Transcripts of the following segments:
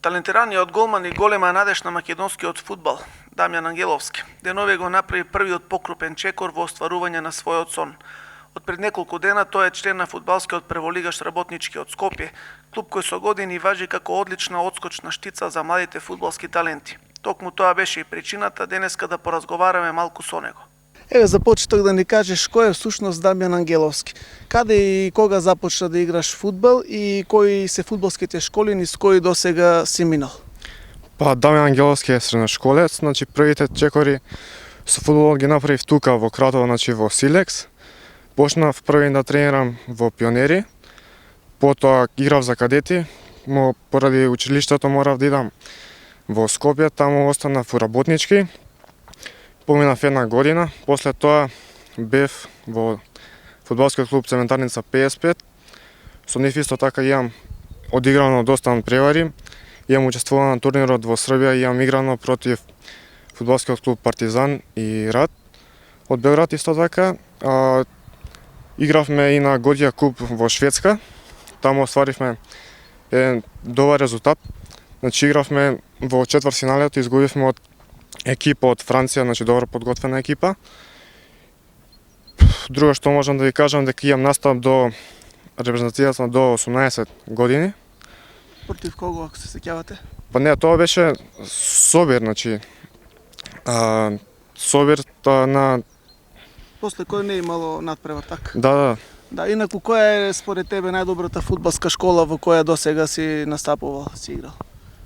Талентираниот голман и голема надеж на македонскиот фудбал, Дамјан Ангеловски, денове го направи првиот покрупен чекор во остварување на својот сон. Од пред неколку дена тој е член на фудбалскиот прволигаш Работнички од Скопје, клуб кој со години важи како одлична одскочна штица за младите фудбалски таленти. Токму тоа беше и причината денеска да поразговараме малку со него. Еве, за почеток да ни кажеш кој е всушност Дамјан Ангеловски. Каде и кога започна да играш фудбал и кои се фудбалските школи низ кои досега си минал? Па Дамјан Ангеловски е средношколец, значи првите чекори со фудбал ги направив тука во Кратово, значи во Силекс. Почнав први да тренирам во Пионери, потоа играв за кадети, но поради училиштето морав да идам во Скопје, таму останав во Работнички. Поминав една година, после тоа бев во фудбалскиот клуб Цементарница 55. Со нив исто така имам одиграно доста надпревари, имам учествувано на турнирот во Србија, имам играно против фудбалскиот клуб Партизан и Рад од Белград исто така. Игравме и на Годија куп во Шведска, таму остваривме еден добар резултат. Значи игравме во четвртфиналето, изгубивме од екипа од Франција, значи добро подготвена екипа. Друго што можам да ви кажам дека имам настап до репрезентацијата до 18 години. Против кого, ако се сеќавате? Па не, тоа беше Собир, значи Собир на... После кој не имало надпревар, така? Да. Да, инаку која е според тебе најдобрата фудбалска школа во која досега си настапувал, си играл?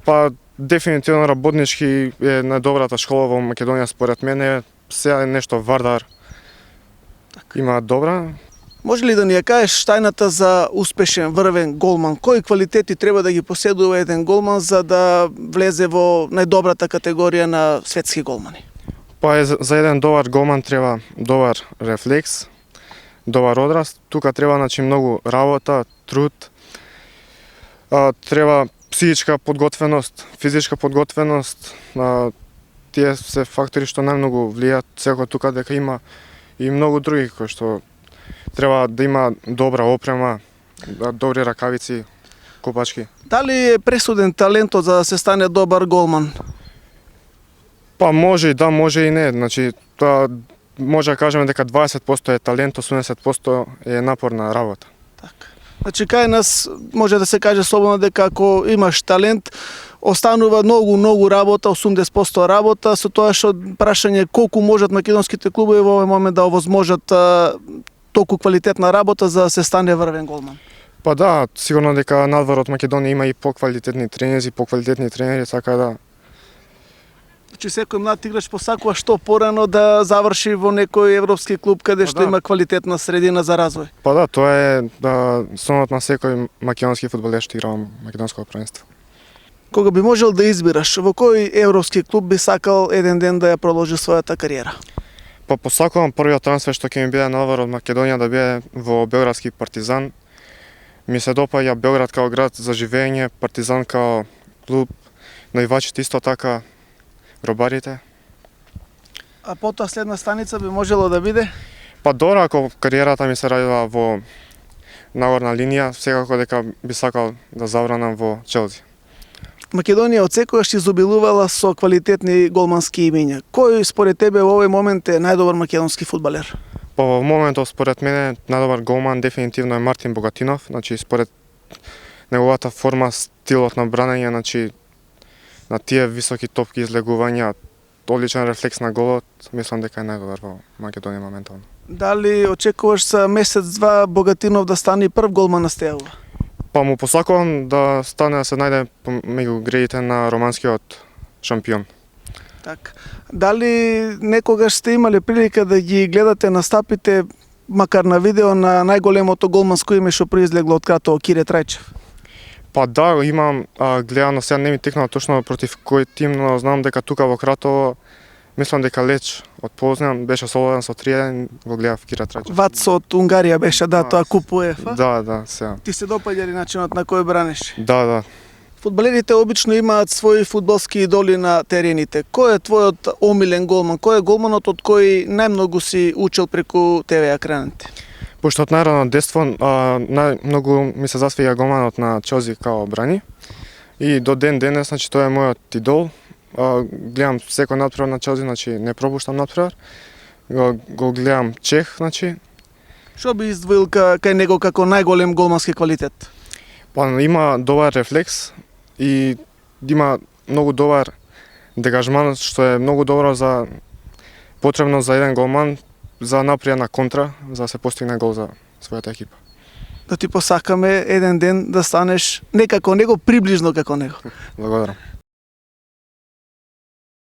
Па дефинитивно Работнички е најдобрата школа во Македонија според мене. Сега е нешто Вардар. Так. Има добра. Може ли да ни ја кажеш тајната за успешен врвен голман? Кои квалитети треба да ги поседува еден голман за да влезе во најдобрата категорија на светски голмани? Па за еден добар голман треба добар рефлекс, добар одраз. Тука треба значи многу работа, труд. Треба психичка подготвеност, физичка подготвеност. Тие се фактори што најмногу влијаат, секој тука дека има и многу други кои што треба да има добра опрема, добри ракавици, копачки. Дали е пресуден талентот за да се стане добар голман? Па може и да, може и не. Значи, тоа може да кажеме дека 20% е талент, 80% е напорна работа. Така. Значи, кај нас може да се каже слободно дека ако имаш талент, останува многу работа, 80% работа, со тоа што прашање колку можат македонските клубови во овој момент да овозможат толку квалитетна работа за да се стане врвен голман. Па да, сигурно дека надвор од Македонија има и поквалитетни тренери, така да. Значи секој млад играч посакува што порано да заврши во некој европски клуб каде што има квалитетна средина за развој. Па да, тоа е сонот на секој македонски фудбалер што игра во македонско првенство. Кога би можел да избираш, во кој европски клуб би сакал еден ден да ја продолжи својата кариера? Па посакувам првиот трансфер што ќе ми биде надвор од Македонија да биде во Белградски Партизан. Ми се допаѓа Белград као град за живење, Партизан као клуб, наивачите исто така, робарите. А потоа следна станица би можело да биде? Па добро, ако кариерата ми се радила во нагорна линија, секако дека би сакал да завранам во Челси. Македонија од секогаш изобилувала со квалитетни голмански имиња. Кој според тебе во овој момент е најдобар македонски фудбалер? Па во моментов според мене најдобар голман дефинитивно е Мартин Богатинов, значи според неговата форма, стилот на бранење, значи на тие високи топки излегувања, одличен рефлекс на голот, мислам дека е најдобар во Македонија моментално. Дали очекуваш за месец-два Богатинов да стане прв голман на Стејава? Па му посакувам да стане да се најде меѓу гредите на романскиот шампион. Така. Дали некогаш сте имале прилика да ги гледате настапите, макар на видео, на најголемото голманско име што произлегло од Кратово, Кире Трајчев? Па да, имам гледано, сега не ми текнало точно против кој тим, но знам дека тука во Кратово, мислам дека Леч од Познан беше солоден со 3-1, го гледав Кире Трајчев. Вац од Унгарија беше, да, тоа куп УЕФА. Да, сега. Ти се допаѓа ли начинот на кој браниш? Да. Фудбалерите обично имаат своји фудбалски идоли на терените. Кој е твојот омилен голман? Кој е голманот од кој најмногу си учил преку ТВ екраните? Пошто од најрано детство најмногу ми се засвиѓа голманот на Челси као брани. И до ден денес, значи тоа е мојот идол. Гледам секој натпревар на Челси, значи не пропуштам натпревар. Го гледам Чех, значи. Што би издвоил кај него како најголем голмански квалитет? Па има добар рефлекс и има многу добар дегажман, што е многу добро за потребно за еден голман за наприја на контра, за да се постигне гол за својата екипа. Да ти посакаме еден ден да станеш не како него, приближно како него. Благодарам.